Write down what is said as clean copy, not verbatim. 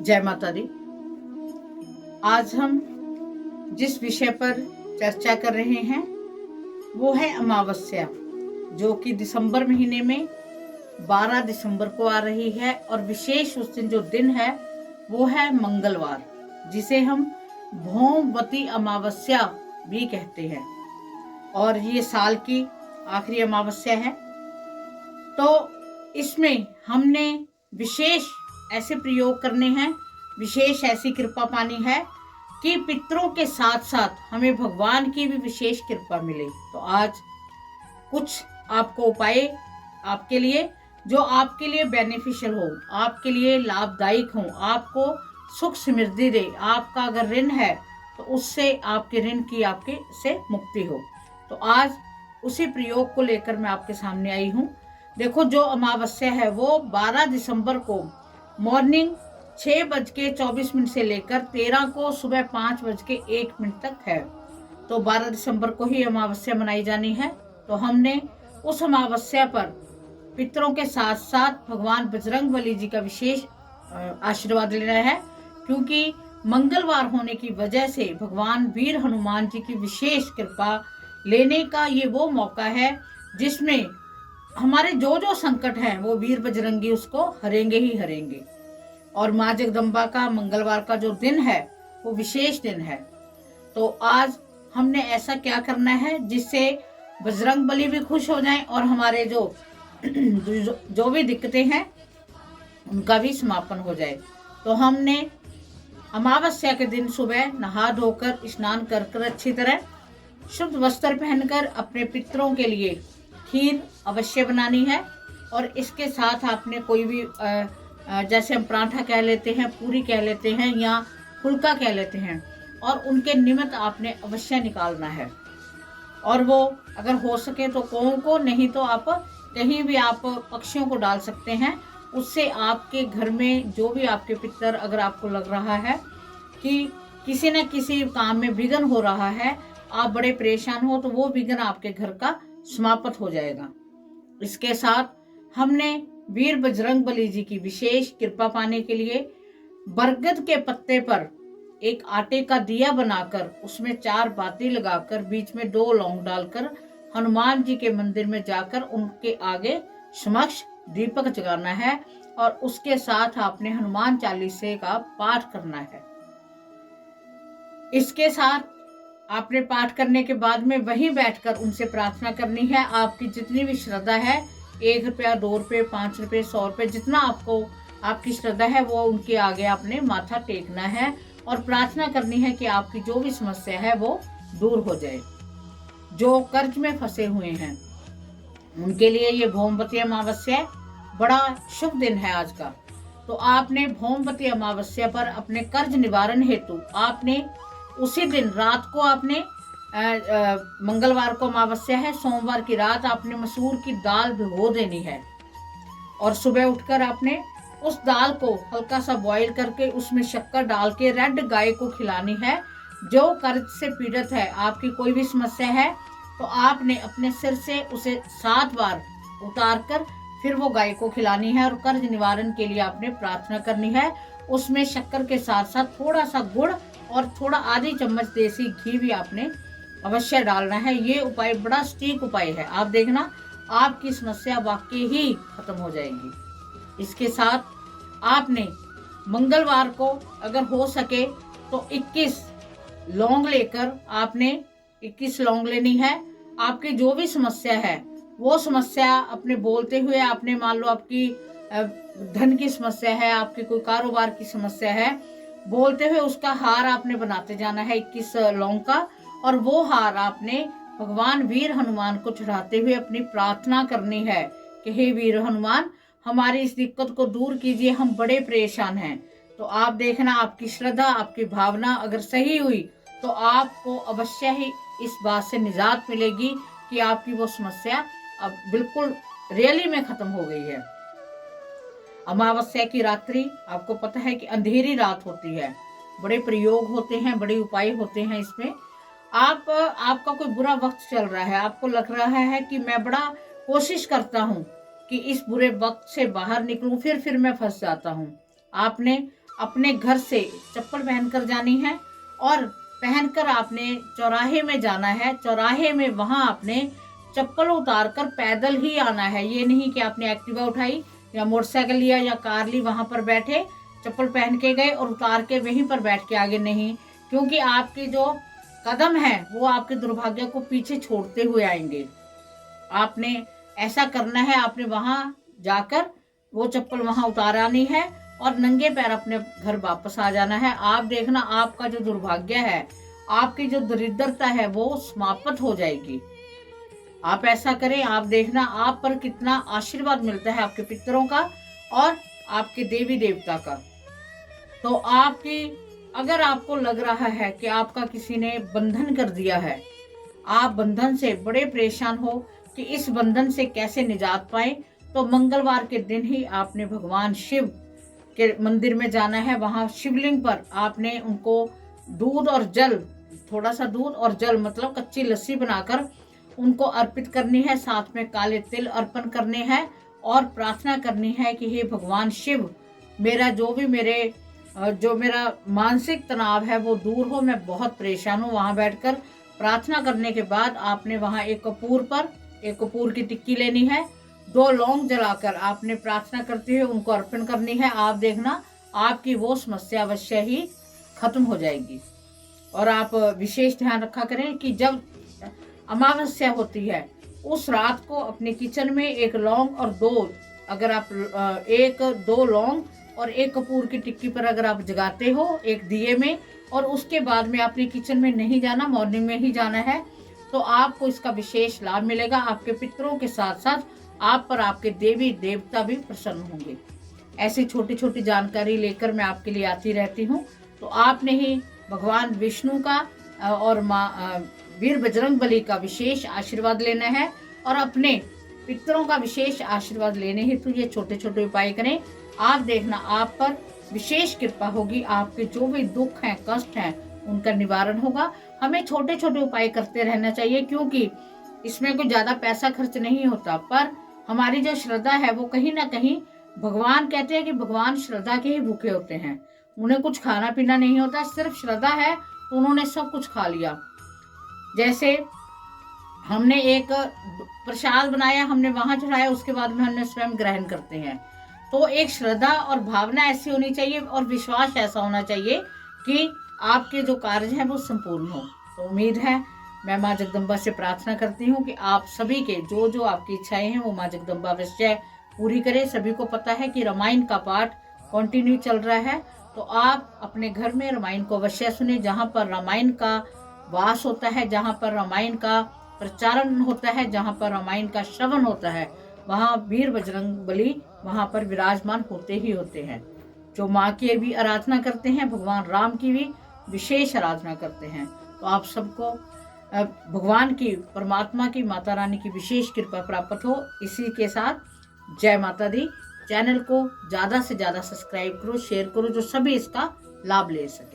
जय माता दी। आज हम जिस विषय पर चर्चा कर रहे हैं वो है अमावस्या, जो कि दिसंबर महीने में 12 दिसंबर को आ रही है। और विशेष उस दिन जो दिन है वो है मंगलवार, जिसे हम भौमवती अमावस्या भी कहते हैं। और ये साल की आखिरी अमावस्या है। तो इसमें हमने विशेष ऐसे प्रयोग करने हैं, विशेष ऐसी कृपा पानी है कि पितरों के साथ साथ हमें भगवान की भी विशेष कृपा मिले। तो आज कुछ आपको उपाय आपके लिए, जो आपके लिए बेनिफिशियल हो, आपके लिए लाभदायक हो, आपको सुख समृद्धि दे। आपका अगर ऋण है तो उससे आपके ऋण की आपके से मुक्ति हो। तो आज उसी प्रयोग को लेकर मैं आपके सामने आई हूँ। देखो, जो अमावस्या है वो 12 दिसंबर को मॉर्निंग 6:24 से लेकर 13 को सुबह 5:01 तक है। तो 12 दिसंबर को ही अमावस्या मनाई जानी है। तो हमने उस अमावस्या पर पितरों के साथ साथ भगवान बजरंगबली जी का विशेष आशीर्वाद लेना है, क्योंकि मंगलवार होने की वजह से भगवान वीर हनुमान जी की विशेष कृपा लेने का ये वो मौका है जिसमें हमारे जो जो संकट हैं वो वीर बजरंगी उसको हरेंगे ही हरेंगे। और माँ जगदम्बा का मंगलवार का जो दिन है वो विशेष दिन है। तो आज हमने ऐसा क्या करना है जिससे बजरंगबली भी खुश हो जाएं और हमारे जो भी दिक्कतें हैं उनका भी समापन हो जाए। तो हमने अमावस्या के दिन सुबह नहा धोकर स्नान कर अच्छी तरह शुद्ध वस्त्र पहनकर अपने पितरों के लिए खीर अवश्य बनानी है। और इसके साथ आपने कोई भी जैसे हम पराठा कह लेते हैं, पूरी कह लेते हैं या फुल्का कह लेते हैं, और उनके निमित्त आपने अवश्य निकालना है। और वो अगर हो सके तो कौओं को, नहीं तो आप कहीं भी आप पक्षियों को डाल सकते हैं। उससे आपके घर में जो भी आपके पितर, अगर आपको लग रहा है कि किसी न किसी काम में विघ्न हो रहा है, आप बड़े परेशान हो, तो वो विघ्न आपके घर का समाप्त हो जाएगा। इसके साथ हमने वीर बजरंगबली जी की विशेष कृपा पाने के लिए बरगद के पत्ते पर एक आटे का दिया बनाकर उसमें 4 बाती लगाकर बीच में 2 लौंग डालकर हनुमान जी के मंदिर में जाकर उनके आगे समक्ष दीपक जगाना है। और उसके साथ आपने हनुमान चालीसे का पाठ करना है। इसके साथ आपने पाठ करने के बाद में वहीं बैठकर उनसे प्रार्थना करनी है। आपकी जितनी भी श्रद्धा है, 1 रुपया, 2 रुपये, 5 रुपये, 100 रुपये, जितना आपको आपकी श्रद्धा है वो उनके आगे आपने माथा टेकना है और प्रार्थना करनी है कि आपकी जो भी समस्या है वो दूर हो जाए। जो कर्ज में फंसे हुए हैं उनके लिए ये भौमवती अमावस्या बड़ा शुभ दिन है आज का। तो आपने भौमवती अमावस्या पर अपने कर्ज निवारण हेतु आपने उसी दिन रात को आपने मंगलवार को अमावस्या है, सोमवार की रात आपने मसूर की दाल भिगो देनी है। और सुबह उठकर आपने उस दाल को हल्का सा बॉईल करके उसमें शक्कर डाल के रेड गाय को खिलानी है। जो कर्ज से पीड़ित है, आपकी कोई भी समस्या है, तो आपने अपने सिर से उसे 7 बार उतार कर फिर वो गाय को खिलानी है। और कर्ज निवारण के लिए आपने प्रार्थना करनी है। उसमें शक्कर के साथ साथ थोड़ा सा गुड़ और थोड़ा आधी चम्मच देसी घी भी आपने अवश्य डालना है। ये उपाय बड़ा सटीक उपाय है, आप देखना आपकी समस्या वाकई ही खत्म हो जाएगी। इसके साथ आपने मंगलवार को अगर हो सके तो 21 लौंग लेकर आपने 21 लौंग लेनी है। आपकी जो भी समस्या है वो समस्या अपने बोलते हुए, आपने मान लो आपकी धन की समस्या है, आपकी कोई कारोबार की समस्या है, बोलते हुए उसका हार आपने बनाते जाना है 21 लौंग का। और वो हार आपने भगवान वीर हनुमान को चढ़ाते हुए अपनी प्रार्थना करनी है कि हे वीर हनुमान, हमारी इस दिक्कत को दूर कीजिए, हम बड़े परेशान हैं। तो आप देखना, आपकी श्रद्धा, आपकी भावना अगर सही हुई तो आपको अवश्य ही इस बात से निजात मिलेगी कि आपकी वो समस्या अब बिल्कुल रियली में खत्म हो गई है। अमावस्या की रात्रि आपको पता है कि अंधेरी रात होती है। बड़े प्रयोग होते हैं, बड़े उपाय होते हैं इसमें। आपका कोई बुरा वक्त चल रहा है, आपको लग रहा है कि मैं बड़ा कोशिश करता हूँ कि इस बुरे वक्त से बाहर निकलूं, फिर मैं फंस जाता हूँ। आपने अपने घर से चप्पल पहनकर जानी है और पहनकर आपने चौराहे में जाना है। चौराहे में वहां आपने चप्पल उतार कर पैदल ही आना है। ये नहीं कि आपने एक्टिवा उठाई या मोटरसाइकिल लिया या कार ली, वहां पर बैठे, चप्पल पहन के गए और उतार के वहीं पर बैठ के आगे नहीं, क्योंकि आपके जो कदम है वो आपके दुर्भाग्य को पीछे छोड़ते हुए आएंगे। आपने ऐसा करना है, आपने वहां जाकर वो चप्पल वहां उतार आनी है और नंगे पैर अपने घर वापस आ जाना है। आप देखना आपका जो दुर्भाग्य है, आपकी जो दरिद्रता है वो समाप्त हो जाएगी। आप ऐसा करें, आप देखना आप पर कितना आशीर्वाद मिलता है आपके पितरों का और आपके देवी देवता का। तो आपकी, अगर आपको लग रहा है कि आपका किसी ने बंधन कर दिया है, आप बंधन से बड़े परेशान हो कि इस बंधन से कैसे निजात पाए, तो मंगलवार के दिन ही आपने भगवान शिव के मंदिर में जाना है। वहां शिवलिंग पर आपने उनको दूध और जल, थोड़ा सा दूध और जल मतलब कच्ची लस्सी बनाकर उनको अर्पित करनी है। साथ में काले तिल अर्पण करने हैं और प्रार्थना करनी है कि हे भगवान शिव, मेरा जो मेरा मानसिक तनाव है वो दूर हो, मैं बहुत परेशान हूँ। वहां बैठकर प्रार्थना करने के बाद आपने वहां एक कपूर की टिक्की लेनी है, 2 लौंग जलाकर आपने प्रार्थना करते हुए उनको अर्पण करनी है। आप देखना आपकी वो समस्या अवश्य ही खत्म हो जाएगी। और आप विशेष ध्यान रखा करें कि जब अमावस्या होती है उस रात को अपने किचन में 1 लौंग और 2, अगर आप 1-2 लौंग और 1 कपूर की टिक्की पर अगर आप जगाते हो एक दिए में, और उसके बाद में आपने किचन में नहीं जाना, मॉर्निंग में ही जाना है, तो आपको इसका विशेष लाभ मिलेगा। आपके पितरों के साथ साथ आप पर आपके देवी देवता भी प्रसन्न होंगे। ऐसी छोटी छोटी जानकारी लेकर मैं आपके लिए आती रहती हूँ। तो आपने ही भगवान विष्णु का और वीर बजरंग बली का विशेष आशीर्वाद लेना है और अपने पितरों का विशेष आशीर्वाद लेने हेतु ये छोटे छोटे उपाय करें। आप देखना आप पर विशेष कृपा होगी। आपके जो भी दुख हैं, कष्ट हैं, उनका निवारण होगा। हमें छोटे छोटे उपाय करते रहना चाहिए, क्योंकि इसमें कोई ज्यादा पैसा खर्च नहीं होता, पर हमारी जो श्रद्धा है वो कहीं ना कहीं, भगवान कहते हैं कि भगवान श्रद्धा के ही भूखे होते हैं। उन्हें कुछ खाना पीना नहीं होता, सिर्फ श्रद्धा है तो उन्होंने सब कुछ खा लिया। जैसे हमने एक प्रसाद बनाया, हमने वहां चढ़ाया, उसके बाद में हमने स्वयं ग्रहण करते हैं। तो एक श्रद्धा और भावना ऐसी होनी चाहिए और विश्वास ऐसा होना चाहिए कि आपके जो कार्य हैं वो संपूर्ण हो। तो उम्मीद है, मैं माँ जगदम्बा से प्रार्थना करती हूँ कि आप सभी के जो जो आपकी इच्छाएं हैं वो माँ जगदम्बा अवश्य पूरी करे। सभी को पता है कि रामायण का पाठ कंटिन्यू चल रहा है, तो आप अपने घर में रामायण को अवश्य सुने। जहाँ पर रामायण का वास होता है, जहाँ पर रामायण का प्रचारण होता है, जहाँ पर रामायण का श्रवण होता है, वहाँ वीर बजरंग बली वहाँ पर विराजमान होते ही होते हैं। जो माँ की भी आराधना करते हैं, भगवान राम की भी विशेष आराधना करते हैं। तो आप सबको भगवान की, परमात्मा की, माता रानी की विशेष कृपा प्राप्त हो। इसी के साथ जय माता दी। चैनल को ज़्यादा से ज़्यादा सब्सक्राइब करो, शेयर करो, जो सभी इसका लाभ ले सके।